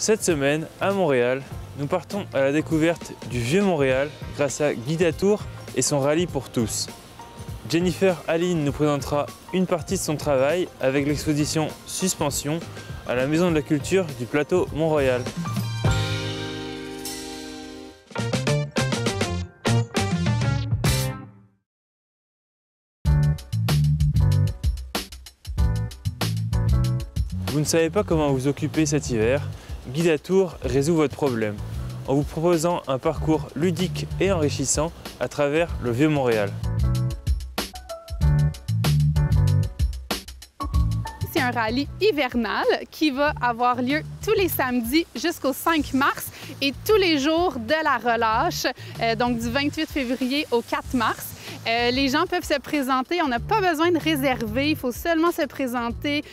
Cette semaine, à Montréal, nous partons à la découverte du Vieux-Montréal grâce à Guidatour et son rallye pour tous. Jennifer Aline nous présentera une partie de son travail avec l'exposition Suspension à la Maison de la Culture du Plateau Mont-Royal. Vous ne savez pas comment vous occuper cet hiver? Guidatour résout votre problème en vous proposant un parcours ludique et enrichissant à travers le Vieux-Montréal. C'est un rallye hivernal qui va avoir lieu tous les samedis jusqu'au 5 mars et tous les jours de la relâche, donc du 28 février au 4 mars. Les gens peuvent se présenter, on n'a pas besoin de réserver, il faut seulement se présenter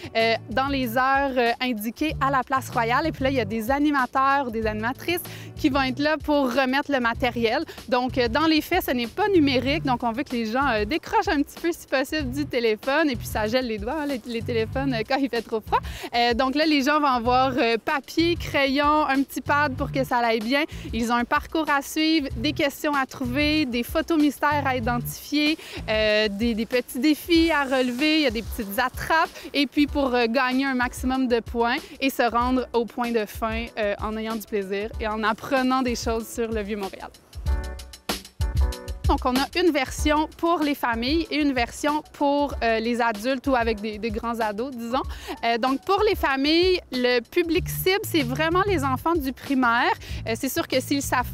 dans les heures indiquées à la place Royale. Et puis là, il y a des animateurs ou des animatrices qui vont être là pour remettre le matériel. Donc, dans les faits, ce n'est pas numérique, donc on veut que les gens décrochent un petit peu, si possible, du téléphone. Et puis, ça gèle les doigts, hein, les téléphones, quand il fait trop froid. Donc là, les gens vont avoir papier, crayon, un petit pad pour que ça aille bien. Ils ont un parcours à suivre, des questions à trouver, des photos mystères à identifier, des petits défis à relever, il y a des petites attrapes, et puis pour gagner un maximum de points et se rendre au point de fin en ayant du plaisir et en apprenant des choses sur le Vieux-Montréal. Donc, on a une version pour les familles et une version pour les adultes ou avec des grands ados, disons. Donc, pour les familles, le public cible, c'est vraiment les enfants du primaire. C'est sûr que s'ils savent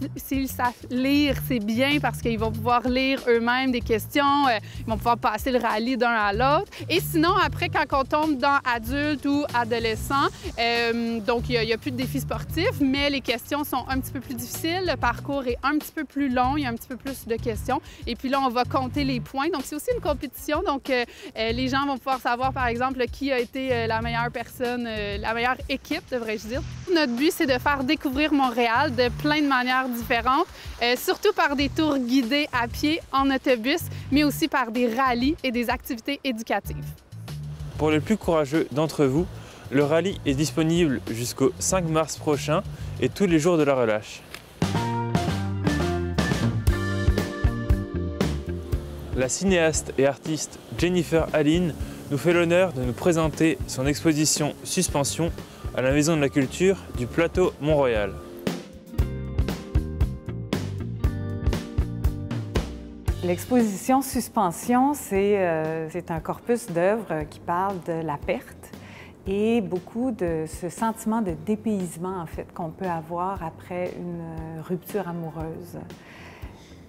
lire, c'est bien parce qu'ils vont pouvoir lire eux-mêmes des questions, ils vont pouvoir passer le rallye d'un à l'autre. Et sinon, après, quand on tombe dans adulte ou adolescent, donc il n'y a plus de défis sportifs, mais les questions sont un petit peu plus difficiles, le parcours est un petit peu plus long, il y a un petit peu plus de questions. Et puis là, on va compter les points. Donc, c'est aussi une compétition. Donc, les gens vont pouvoir savoir, par exemple, qui a été la meilleure personne, la meilleure équipe, devrais-je dire. Notre but, c'est de faire découvrir Montréal de plein de manières différentes, surtout par des tours guidés à pied, en autobus, mais aussi par des rallyes et des activités éducatives. Pour les plus courageux d'entre vous, le rallye est disponible jusqu'au 5 mars prochain et tous les jours de la relâche. La cinéaste et artiste Jennifer Aline nous fait l'honneur de nous présenter son exposition Suspension à la Maison de la Culture du Plateau Mont-Royal. L'exposition Suspension, c'est un corpus d'œuvres qui parle de la perte et beaucoup de ce sentiment de dépaysement, en fait, qu'on peut avoir après une rupture amoureuse.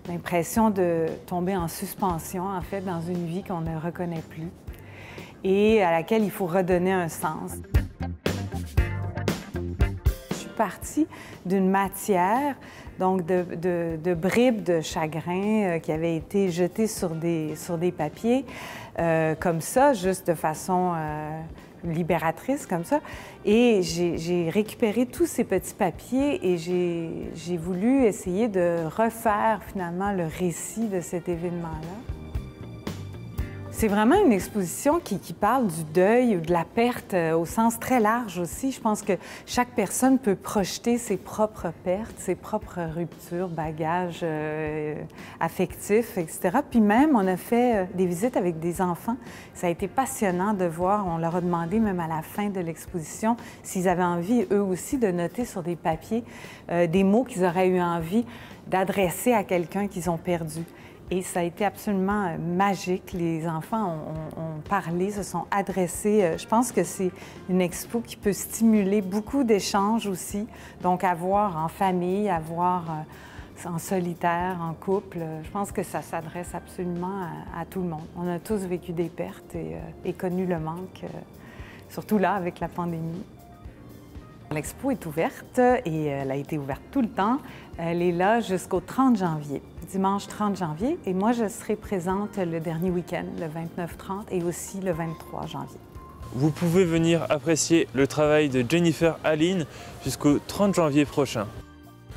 L'impression de tomber en suspension, en fait, dans une vie qu'on ne reconnaît plus et à laquelle il faut redonner un sens. Je suis partie d'une matière, donc de bribes de chagrin qui avaient été jetées sur des papiers, comme ça, juste de façon libératrice comme ça. Et j'ai récupéré tous ces petits papiers et j'ai voulu essayer de refaire finalement le récit de cet événement-là. C'est vraiment une exposition qui parle du deuil ou de la perte au sens très large aussi. Je pense que chaque personne peut projeter ses propres pertes, ses propres ruptures, bagages affectifs, etc. Puis même, on a fait des visites avec des enfants. Ça a été passionnant de voir. On leur a demandé, même à la fin de l'exposition, s'ils avaient envie, eux aussi, de noter sur des papiers des mots qu'ils auraient eu envie d'adresser à quelqu'un qu'ils ont perdu. Et ça a été absolument magique. Les enfants ont parlé, se sont adressés. Je pense que c'est une expo qui peut stimuler beaucoup d'échanges aussi. Donc, à voir en famille, à voir en solitaire, en couple. Je pense que ça s'adresse absolument à tout le monde. On a tous vécu des pertes et connu le manque, surtout là, avec la pandémie. L'expo est ouverte et elle a été ouverte tout le temps. Elle est là jusqu'au 30 janvier, dimanche 30 janvier. Et moi, je serai présente le dernier week-end, le 29-30 et aussi le 23 janvier. Vous pouvez venir apprécier le travail de Jennifer Aline jusqu'au 30 janvier prochain.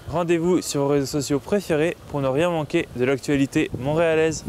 Rendez-vous sur vos réseaux sociaux préférés pour ne rien manquer de l'actualité montréalaise.